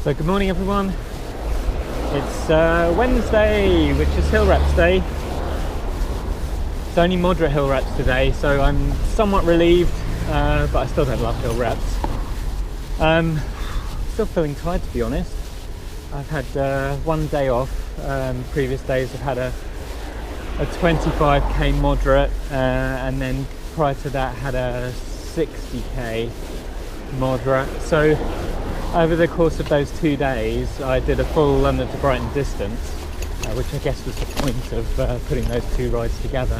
So good morning everyone, it's Wednesday, which is hill reps day. It's only moderate hill reps today, so I'm somewhat relieved, but I still don't love hill reps. Still feeling tired, to be honest. I've had one day off. Previous days I've had a 25k moderate, and then prior to that had a 60k moderate. So over the course of those 2 days I did a full London to Brighton distance, which I guess was the point of putting those two rides together.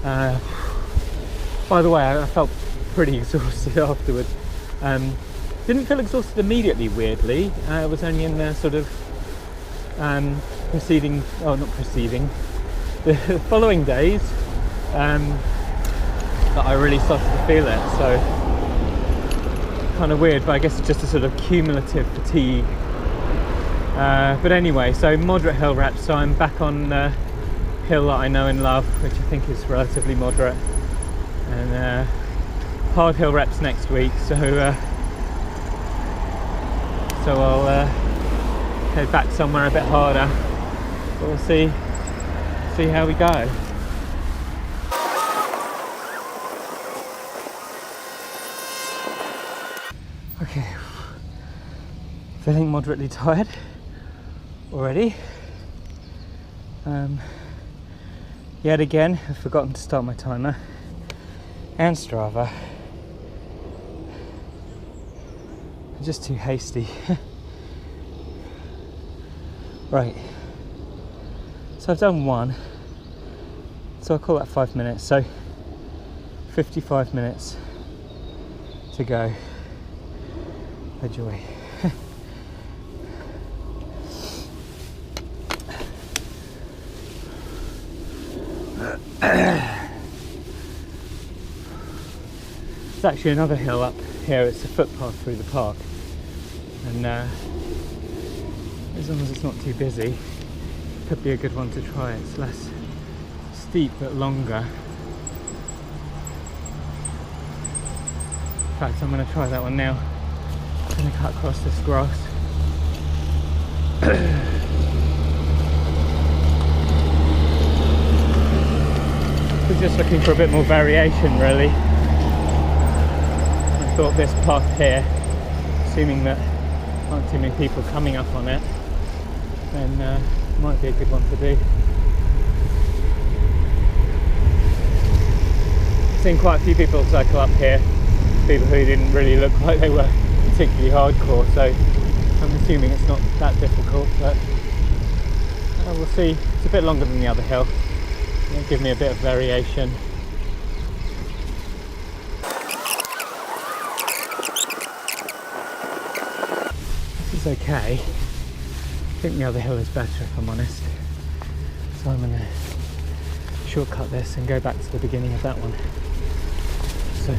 By the way, I felt pretty exhausted afterwards. Didn't feel exhausted immediately, weirdly. It was only in the sort of the following days that I really started to feel it. So kind of weird, but I guess it's just a sort of cumulative fatigue. But anyway, so moderate hill reps. So I'm back on hill that I know and love, which I think is relatively moderate, and hard hill reps next week. So I'll head back somewhere a bit harder. But we'll see how we go. Okay, feeling moderately tired already. Yet again, I've forgotten to start my timer and Strava. I'm just too hasty. Right, so I've done one, so I'll call that 5 minutes, so 55 minutes to go. A joy. There's actually another hill up here. It's a footpath through the park, and as long as it's not too busy, it could be a good one to try. It's less steep but longer. In fact, I'm going to try that one now. I'm going to cut across this grass. We're just looking for a bit more variation, really. I thought this path here, assuming that there aren't too many people coming up on it, then might be a good one to do. I've seen quite a few people cycle up here, people who didn't really look like they were particularly hardcore, so I'm assuming it's not that difficult, but we'll see. It's a bit longer than the other hill. It'll give me a bit of variation. This is okay. I think the other hill is better, if I'm honest, so I'm going to shortcut this and go back to the beginning of that one. So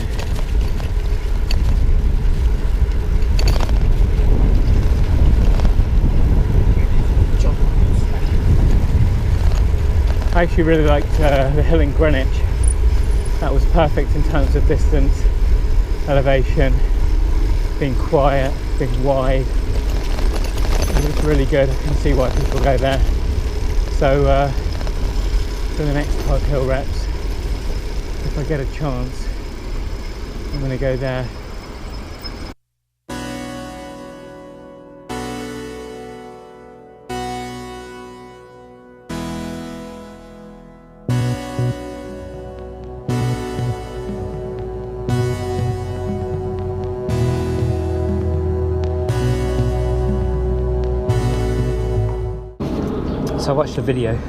I actually really liked the hill in Greenwich. That was perfect in terms of distance, elevation, being quiet, being wide. It was really good. I can see why people go there. So for the next park hill reps, if I get a chance, I'm going to go there. So I watched a video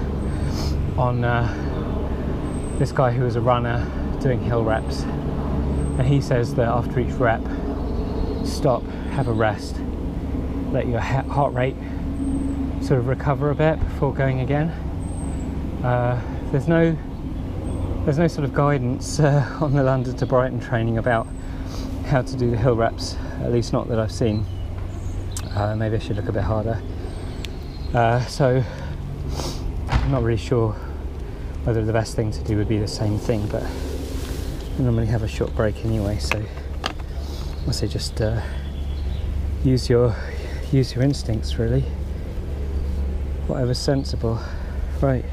on this guy who was a runner doing hill reps, and he says that after each rep, stop, have a rest, let your heart rate sort of recover a bit before going again. There's no sort of guidance on the London to Brighton training about how to do the hill reps, at least not that I've seen. Maybe I should look a bit harder. So I'm not really sure whether the best thing to do would be the same thing, but I normally have a short break anyway, so I say just use your use your instincts really, whatever's sensible. Right,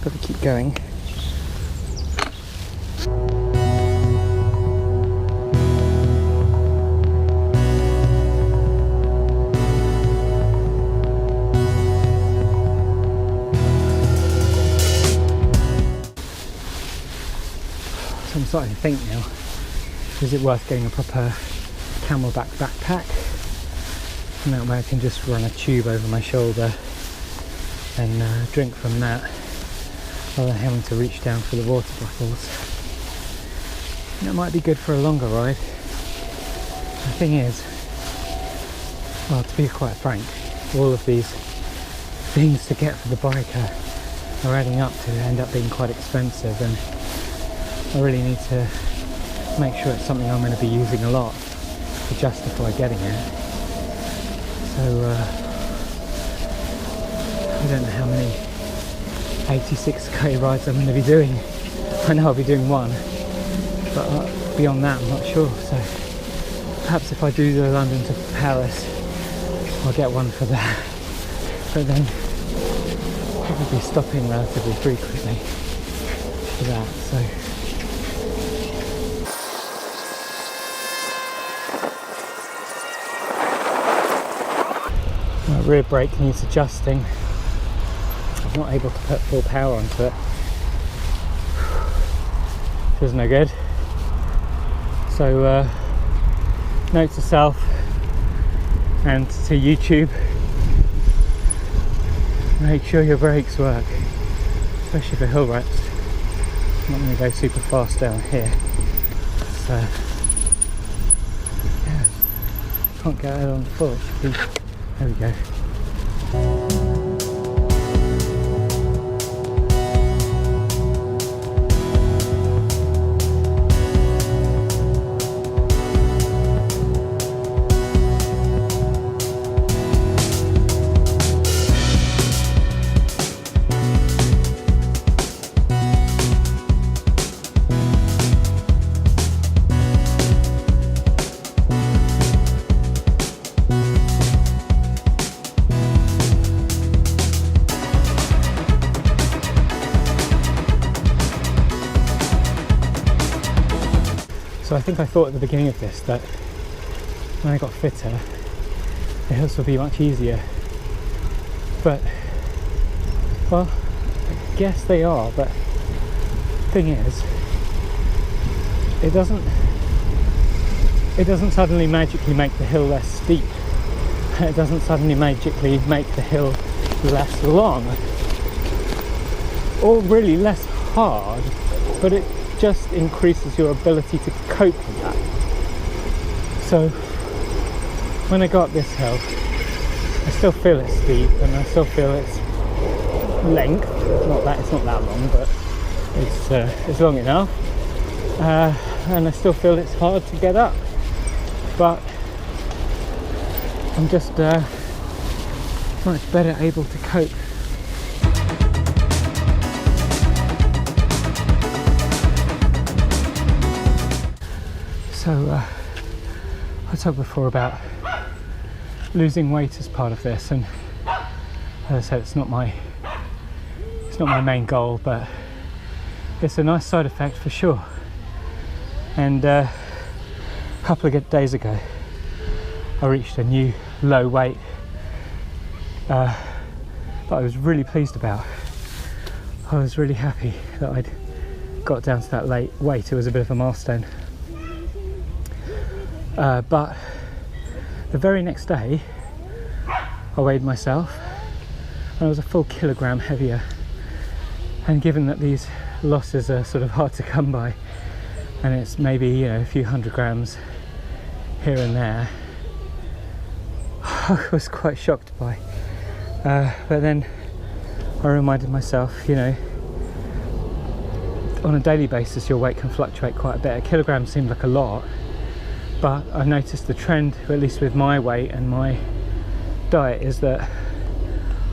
got to keep going. So I'm starting to think now, is it worth getting a proper camelback backpack? And that way I can just run a tube over my shoulder and drink from that, rather than having to reach down for the water bottles. And that might be good for a longer ride. The thing is, well, to be quite frank, all of these things to get for the bike are adding up to end up being quite expensive, and I really need to make sure it's something I'm going to be using a lot to justify getting it. So I don't know how many 86k rides I'm going to be doing. I know I'll be doing one, but beyond that I'm not sure. So perhaps if I do the London to Paris, I'll get one for that. But then probably stopping relatively frequently for that. So. My rear brake needs adjusting. I'm not able to put full power onto it. Feels no good. So note to self and to YouTube, make sure your brakes work, especially for hill reps. I'm not going to go super fast down here. So yeah, can't get out on foot. There we go. So I think I thought at the beginning of this that when I got fitter, the hills would be much easier. But, well, I guess they are, but the thing is, it doesn't suddenly magically make the hill less steep. It doesn't suddenly magically make the hill less long, or really less hard, but it just increases your ability to cope with that. So when I got up this hill, I still feel it's steep and I still feel its length. It's not that long, but it's long enough. And I still feel it's hard to get up. But I'm just much better able to cope. So I talked before about losing weight as part of this, and as I said, it's not my main goal, but it's a nice side effect for sure. And a couple of days ago I reached a new low weight that I was really pleased about. I was really happy that I'd got down to that weight. It was a bit of a milestone. But the very next day I weighed myself and I was a full kilogram heavier, and given that these losses are sort of hard to come by and it's maybe a few 100 grams here and there, I was quite shocked by. But then I reminded myself, on a daily basis your weight can fluctuate quite a bit. A kilogram seemed like a lot, but I noticed the trend, at least with my weight and my diet, is that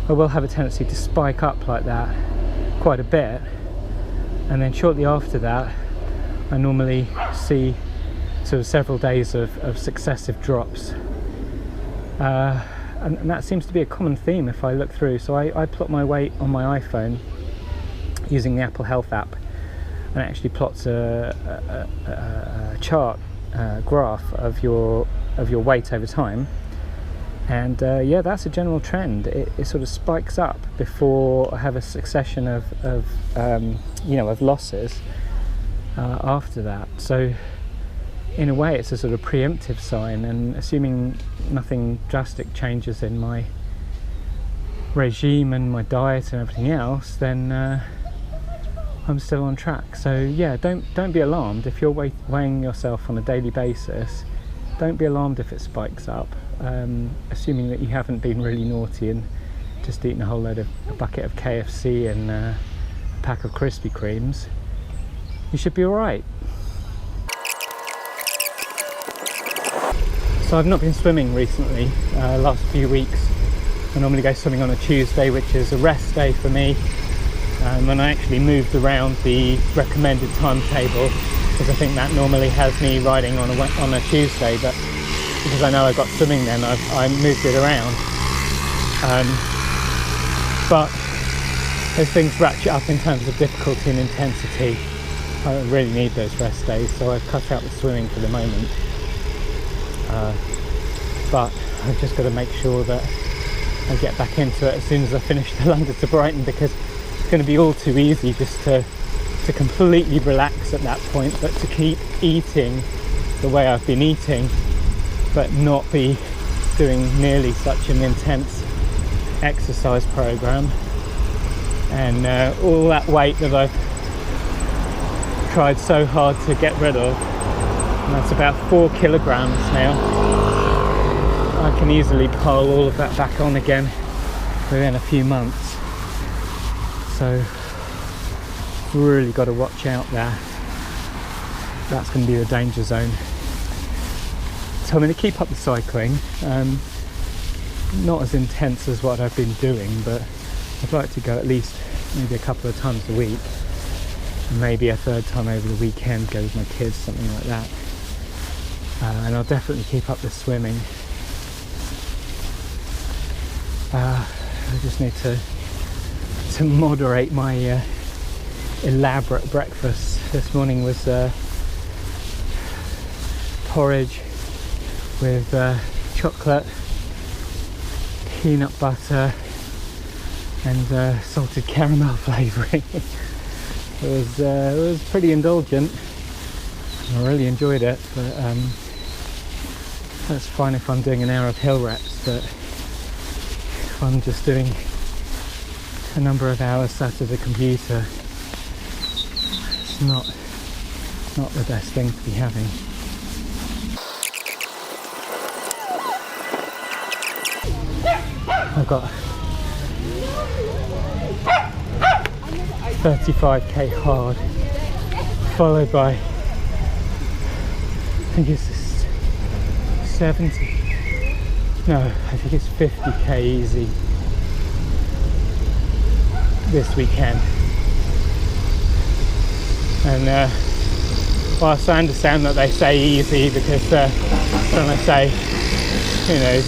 I will have a tendency to spike up like that quite a bit, and then shortly after that I normally see sort of several days of successive drops. and that seems to be a common theme if I look through. So I plot my weight on my iPhone using the Apple Health app, and it actually plots a chart, graph of your weight over time. And yeah, that's a general trend. It sort of spikes up before I have a succession of losses after that. So in a way, it's a sort of preemptive sign. And assuming nothing drastic changes in my regime and my diet and everything else, then I'm still on track. So yeah, don't be alarmed if you're weighing yourself on a daily basis. Don't be alarmed if it spikes up. Assuming that you haven't been really naughty and just eaten a bucket of KFC and a pack of Krispy Kremes, you should be alright. So I've not been swimming recently, last few weeks. I normally go swimming on a Tuesday, which is a rest day for me. And I actually moved around the recommended timetable, because I think that normally has me riding on a Tuesday, but because I know I got swimming then, I moved it around. But as things ratchet up in terms of difficulty and intensity, I really need those rest days, so I've cut out the swimming for the moment. But I've just got to make sure that I get back into it as soon as I finish the London to Brighton, because it's going to be all too easy just to completely relax at that point, but to keep eating the way I've been eating, but not be doing nearly such an intense exercise program. And all that weight that I've tried so hard to get rid of, and that's about 4 kilograms now, I can easily pile all of that back on again within a few months. So really got to watch out there. That's going to be the danger zone. So I'm going to keep up the cycling, not as intense as what I've been doing, but I'd like to go at least maybe a couple of times a week, and maybe a third time over the weekend, go with my kids, something like that. And I'll definitely keep up the swimming. I just need to moderate my elaborate breakfast. This morning was porridge with chocolate, peanut butter and salted caramel flavouring. It was pretty indulgent. I really enjoyed it, but that's fine if I'm doing an hour of hill reps, but if I'm just doing a number of hours sat at the computer, it's not the best thing to be having. I've got 35k hard, followed by, I think it's 70, no, I think it's 50k easy this weekend. And whilst I understand that they say easy because they're trying to say, you know,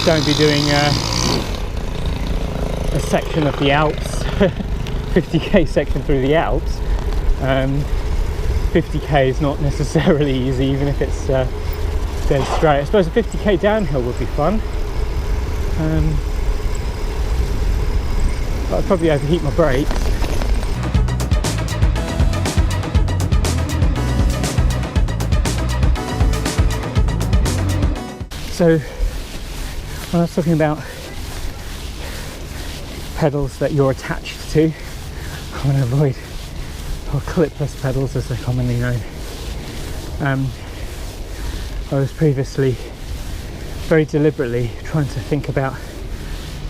don't be doing a section of the Alps, 50k section through the Alps. 50k is not necessarily easy, even if it's dead straight. I suppose a 50k downhill would be fun. But I'd probably overheat my brakes. So when I was talking about pedals that you're attached to, I want to avoid, or clipless pedals as they're commonly known. I was previously very deliberately trying to think about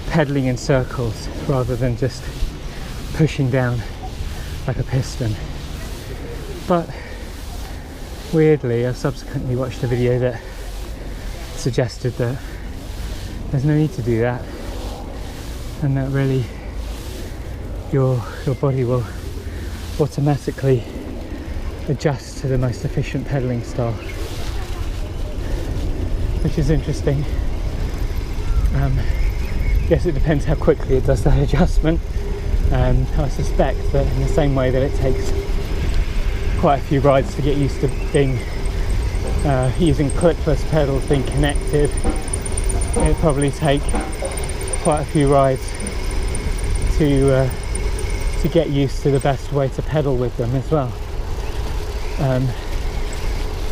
pedaling in circles rather than just pushing down like a piston. But weirdly, I've subsequently watched a video that suggested that there's no need to do that, and that really your body will automatically adjust to the most efficient pedaling style, which is interesting. I guess it depends how quickly it does that adjustment. I suspect that in the same way that it takes quite a few rides to get used to being using clipless pedals, being connected, it'll probably take quite a few rides to get used to the best way to pedal with them as well.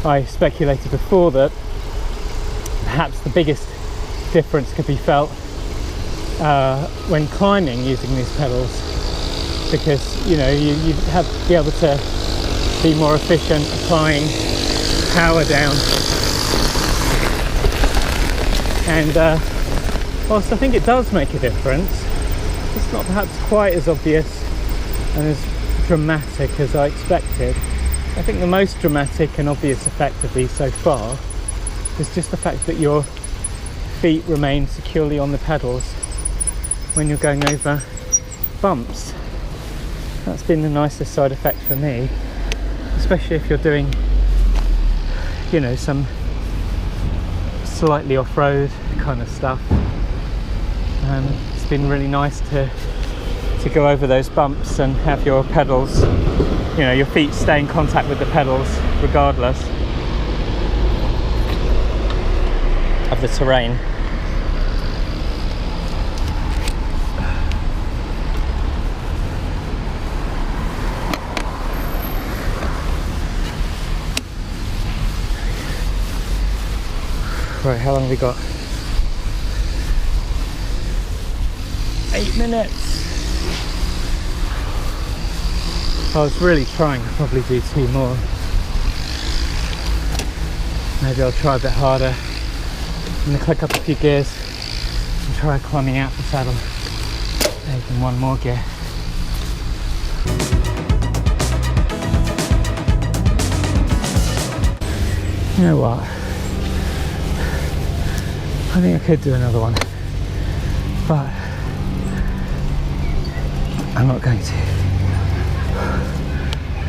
I speculated before that perhaps the biggest difference could be felt when climbing using these pedals, because you have to be able to be more efficient applying power down. And whilst I think it does make a difference, it's not perhaps quite as obvious and as dramatic as I expected. I think the most dramatic and obvious effect of these so far is just the fact that your feet remain securely on the pedals when you're going over bumps. That's been the nicest side effect for me, especially if you're doing, some slightly off-road kind of stuff. It's been really nice to go over those bumps and have your pedals, your feet stay in contact with the pedals regardless of the terrain. Right, how long have we got? 8 minutes. I was really trying to probably do 2 more. Maybe I'll try a bit harder. I'm going to click up a few gears and try climbing out the saddle. Taking 1 more gear. You know what? I think I could do another one, but I'm not going to.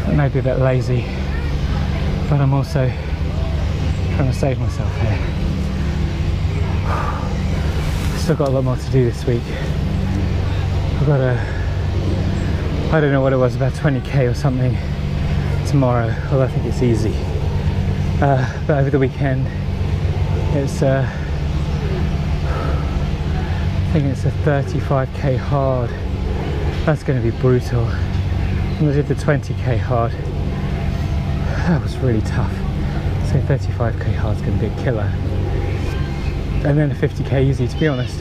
I may be a bit lazy, but I'm also trying to save myself here. I've still got a lot more to do this week. I've got I don't know what it was, about 20k or something tomorrow, although I think it's easy. But over the weekend, it's I think it's a 35k hard. That's going to be brutal. And I did the 20k hard. That was really tough. So 35k hard is going to be a killer. And then a 50k easy, to be honest.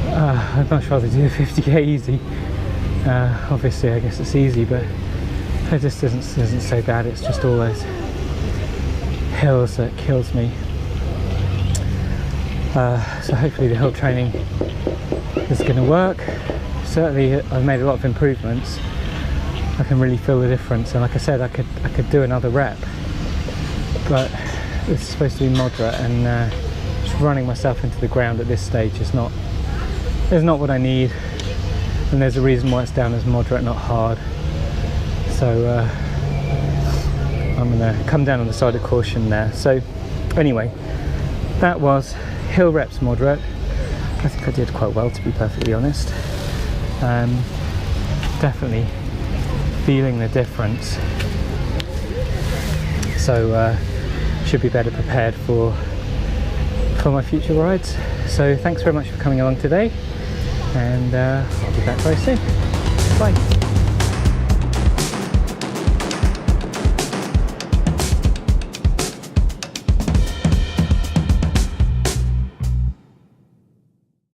I'd much rather do a 50k easy. Obviously I guess it's easy, but it just isn't so bad. It's just all those hills that kills me. So hopefully the hill training is going to work. Certainly I've made a lot of improvements. I can really feel the difference, and like I said, I could do another rep, but it's supposed to be moderate, and just running myself into the ground at this stage is not what I need, and there's a reason why it's down as moderate, not hard. So I'm going to come down on the side of caution there. So anyway, that was hill reps moderate. I think I did quite well, to be perfectly honest. Definitely feeling the difference, so should be better prepared for my future rides. So thanks very much for coming along today, and I'll be back very soon. Bye.